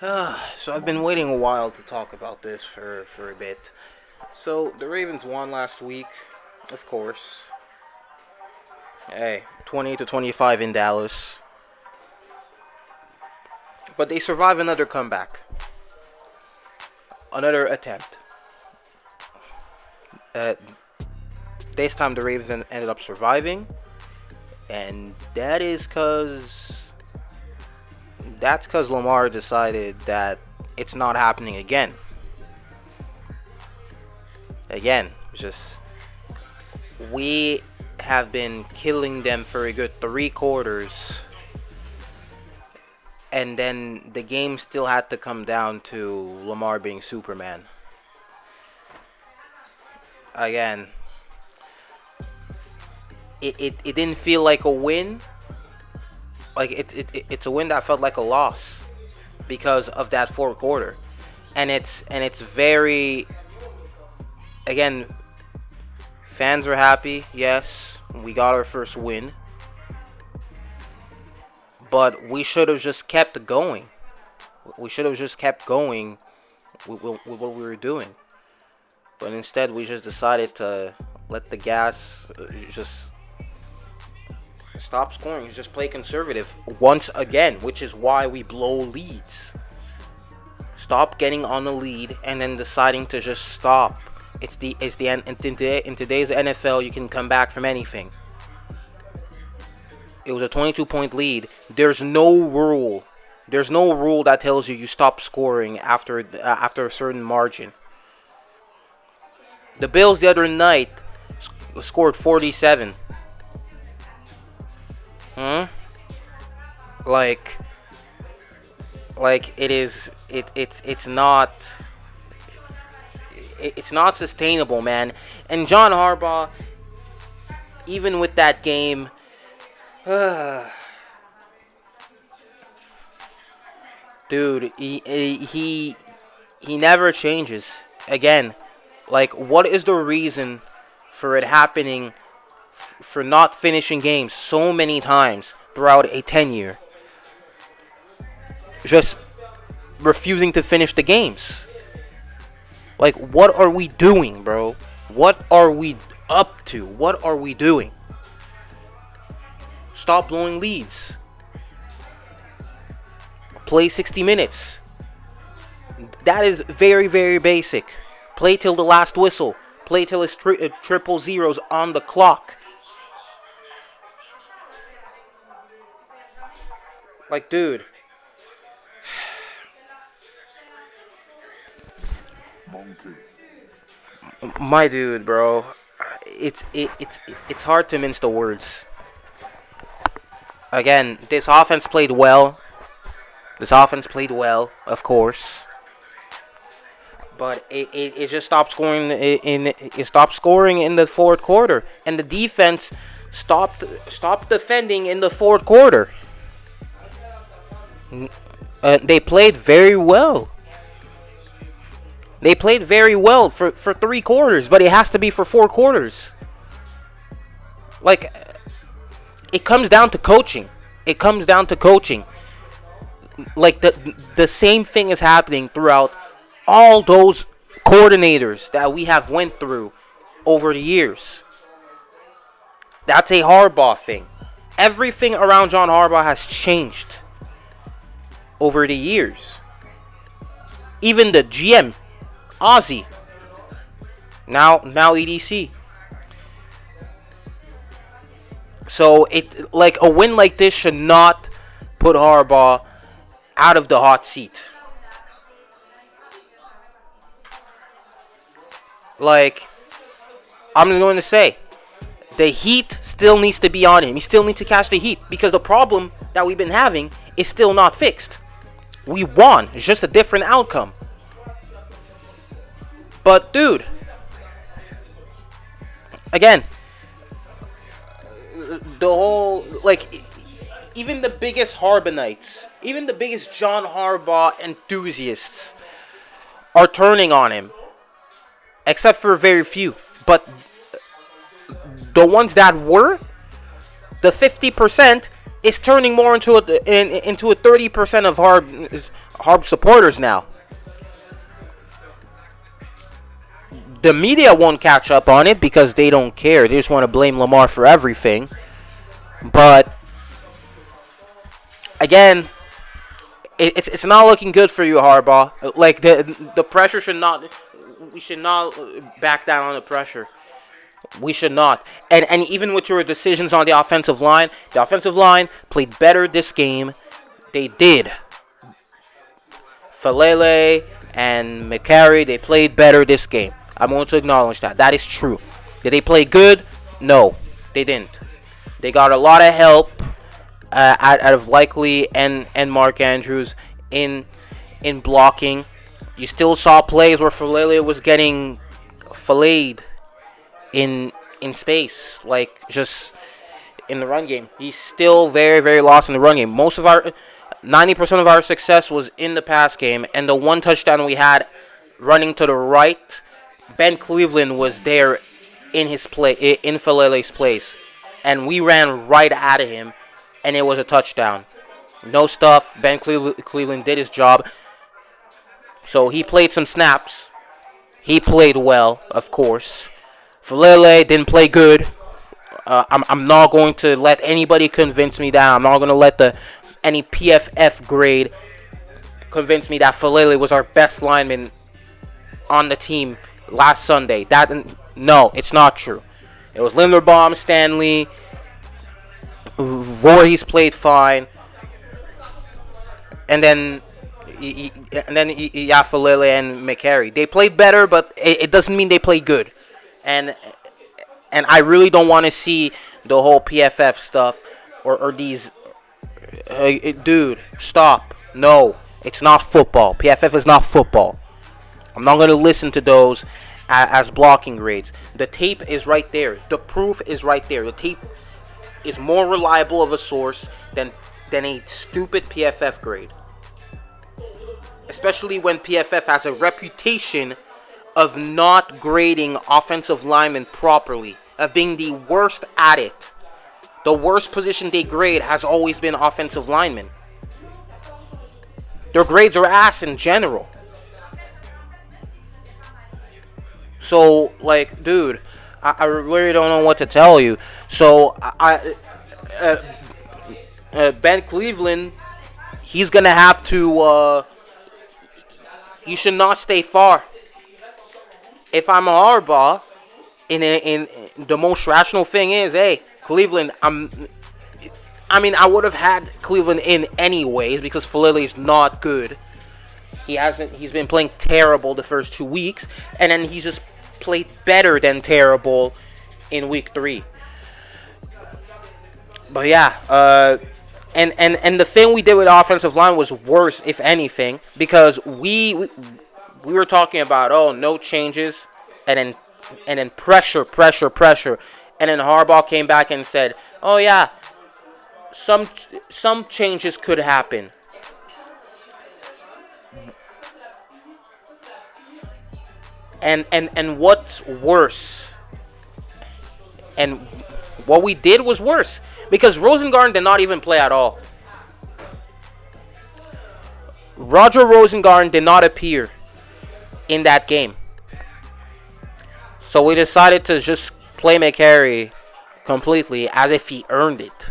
So I've been waiting a while to talk about this for a bit. So the Ravens won last week, of course. Hey, 20-25 in Dallas, but they survive another comeback, another attempt. Uh, this time the Ravens ended up surviving, and that's because Lamar decided that it's not happening again. Just we have been killing them for a good 3 quarters, and then the game still had to come down to Lamar being Superman. Again, it didn't feel like a win. Like it's a win that felt like a loss because of that fourth quarter, and it's very, again, fans are happy. Yes, we got our first win, but we should have just kept going. We should have just kept going with what we were doing. But instead, we just decided to let the gas just stop scoring. Just play conservative once again, which is why we blow leads. Stop getting on the lead and then deciding to just stop. It's the end. In today's NFL, you can come back from anything. It was a 22-point lead. There's no rule. There's no rule that tells you stop scoring after a certain margin. The Bills the other night scored 47. Like it's not sustainable, man. And John Harbaugh, even with that game, dude, he never changes. Again, like, what is the reason for it happening, for not finishing games so many times throughout a tenure? Just refusing to finish the games. Like, what are we doing, bro? What are we up to? What are we doing? Stop blowing leads. Play 60 minutes. That is very, very basic. Play till the last whistle. Play till it's triple zeros on the clock. Like, dude. My dude, bro. It's hard to mince the words. Again, this offense played well. Of course. But it just stopped scoring it stopped scoring in the fourth quarter, and the defense stopped defending in the fourth quarter. They played very well. They played very well for 3 quarters, but it has to be for 4 quarters. Like, it comes down to coaching. Like, the same thing is happening throughout all those coordinators that we have went through over the years. That's a Harbaugh thing. Everything around John Harbaugh has changed over the years. Even the GM, Ozzy, now EDC. So like, a win like this should not put Harbaugh out of the hot seat. Like, I'm going to say, the heat still needs to be on him. He still needs to catch the heat, because the problem that we've been having is still not fixed. We won. It's just a different outcome. But, dude, again, the whole, like, even the biggest Harbonites, even the biggest John Harbaugh enthusiasts are turning on him. Except for very few. But the ones that were, the 50% is turning more into a 30% Harb supporters now. The media won't catch up on it because they don't care. They just want to blame Lamar for everything. But again, it's not looking good for you, Harbaugh. Like the pressure should not. We should not back down on the pressure. We should not. And even with your decisions on the offensive line played better this game. They did. Falele and McCary, they played better this game. I'm going to acknowledge that. That is true. Did they play good? No, they didn't. They got a lot of help out of Likely and Mark Andrews in blocking. You still saw plays where Falele was getting filleted in space, like just in the run game. He's still very, very lost in the run game. 90% of our success was in the pass game, and the one touchdown we had running to the right, Ben Cleveland was there in Falele's place, and we ran right at him, and it was a touchdown. No stuff. Ben Cleveland did his job. So he played some snaps. He played well, of course. Falele didn't play good. I'm not going to let anybody convince me that. I'm not going to let any PFF grade convince me that Falele was our best lineman on the team last Sunday. No, it's not true. It was Linderbaum, Stanley, Voorhees played fine, and then Falele and McCary. They played better, but it doesn't mean they played good. And I really don't want to see the whole PFF stuff or these. Dude, stop. No, it's not football. PFF is not football. I'm not going to listen to those as blocking grades. The tape is right there. The proof is right there. The tape is more reliable of a source than a stupid PFF grade. Especially when PFF has a reputation of not grading offensive linemen properly, of being the worst at it. The worst position they grade has always been offensive linemen. Their grades are ass in general. So, like, dude, I really don't know what to tell you. So, Ben Cleveland, he's going to have to, he should not stay far. If I'm a Harbaugh, in the most rational thing is, hey, Cleveland, I would have had Cleveland in anyways because Falele's not good. He's been playing terrible the first 2 weeks, and then he's just played better than terrible in week 3. But yeah, and the thing we did with offensive line was worse, if anything, because we were talking about no changes, and then pressure, and then Harbaugh came back and said, oh yeah, some changes could happen. And what's worse? And what we did was worse because Rosengarten did not even play at all. Roger Rosengarten did not appear in that game. So we decided to just play McCary completely as if he earned it.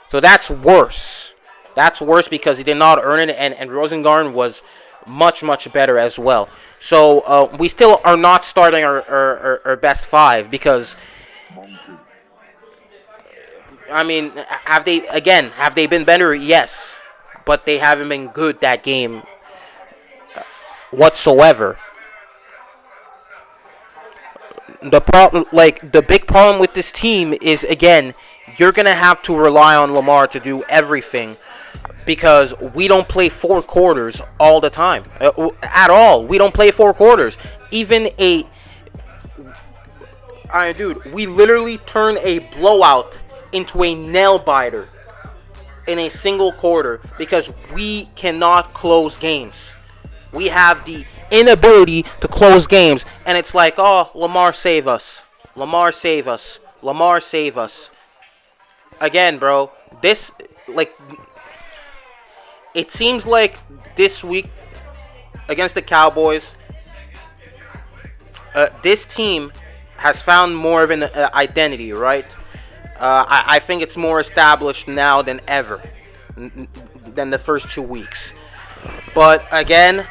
So that's worse. That's worse because he did not earn it, and Rosengarten was much, much better as well. So we still are not starting our best 5 because, have they been better? Yes. But they haven't been good that game whatsoever. The big problem with this team is, again, you're going to have to rely on Lamar to do everything because we don't play 4 quarters all the time. At all. We don't play 4 quarters. We literally turn a blowout into a nail-biter in a single quarter because we cannot close games. We have the inability to close games, and it's like, oh, Lamar save us. Lamar save us. Lamar save us. Again, bro, this, It seems like this week against the Cowboys, this team has found more of an identity, right? I think it's more established now than ever, than the first 2 weeks. But again,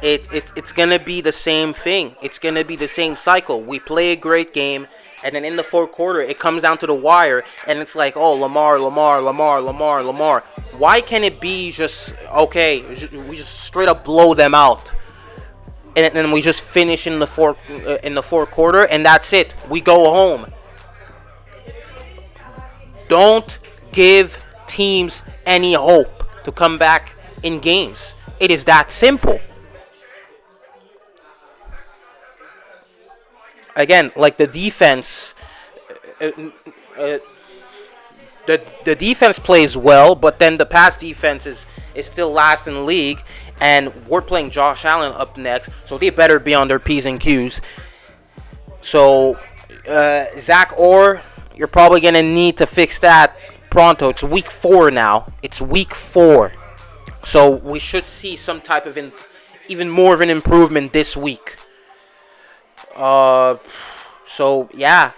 it's gonna be the same thing. It's gonna be the same cycle. We play a great game, and then in the fourth quarter, it comes down to the wire, and it's like, oh, Lamar, Lamar, Lamar, Lamar, Lamar. Why can't it be just okay? We just straight up blow them out, and then we just finish in the fourth quarter, and that's it. We go home. Don't give teams any hope to come back in games. It is that simple. Again, like the defense, uh, uh, the defense plays well, but then the pass defense is still last in the league, and we're playing Josh Allen up next, so they better be on their P's and Q's. So, Zach Orr, you're probably going to need to fix that pronto. It's week 4 now. It's week 4. So we should see some type of even more of an improvement this week. So yeah,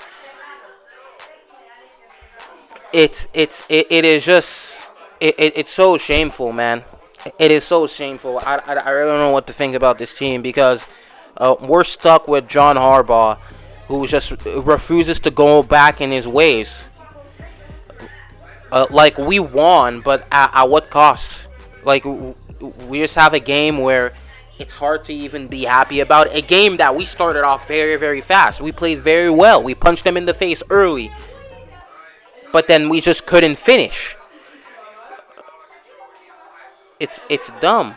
it's so shameful, man. It is so shameful. I really don't know what to think about this team because we're stuck with John Harbaugh, who just refuses to go back in his ways. Like we won, but at what cost? Like we just have a game where it's hard to even be happy about. A game that we started off very, very fast. We played very well. We punched them in the face early, but then we just couldn't finish. It's dumb.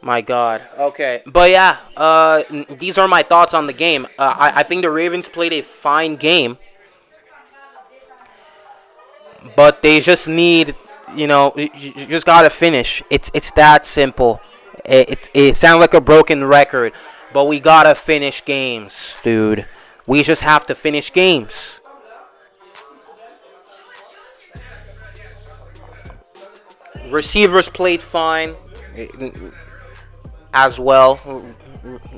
My God. Okay, but yeah, these are my thoughts on the game. I think the Ravens played a fine game, but they just need, you just gotta finish. It's that simple. It sounds like a broken record, but we gotta finish games, dude. We just have to finish games. Receivers played fine as well.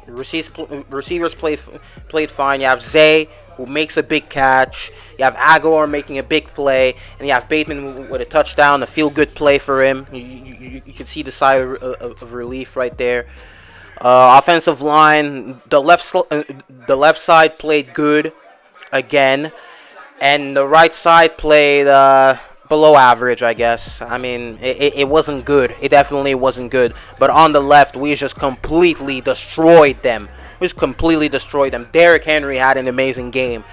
Receivers played fine. You have Zay, who makes a big catch. You have Aguilar making a big play, and you have Bateman with a touchdown, a feel-good play for him. You can see the sigh of relief right there. Offensive line, the left side played good again, and the right side played below average, I guess. I mean, it wasn't good. It definitely wasn't good. But on the left, we just completely destroyed them. We just completely destroyed them. Derrick Henry had an amazing game,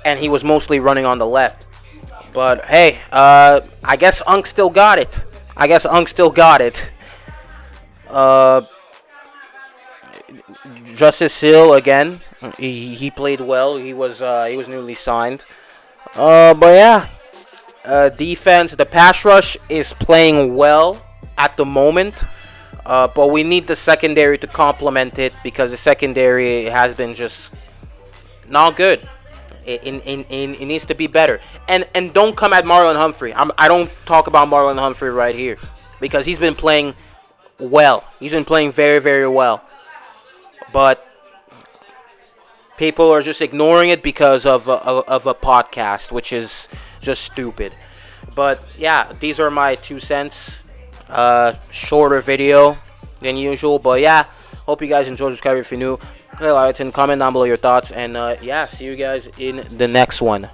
and he was mostly running on the left. But hey, I guess Unk still got it. Justice Hill again. He played well. He was newly signed. But yeah. Defense, the pass rush is playing well at the moment, but we need the secondary to complement it because the secondary has been just not good. It needs to be better. And don't come at Marlon Humphrey. I don't talk about Marlon Humphrey right here because he's been playing well. He's been playing very, very well. But people are just ignoring it because of a podcast, which is just stupid. But yeah, these are my 2 cents. Shorter video than usual, but yeah, hope you guys enjoyed. Subscribe if you're new, like and comment down below your thoughts, and yeah, see you guys in the next one.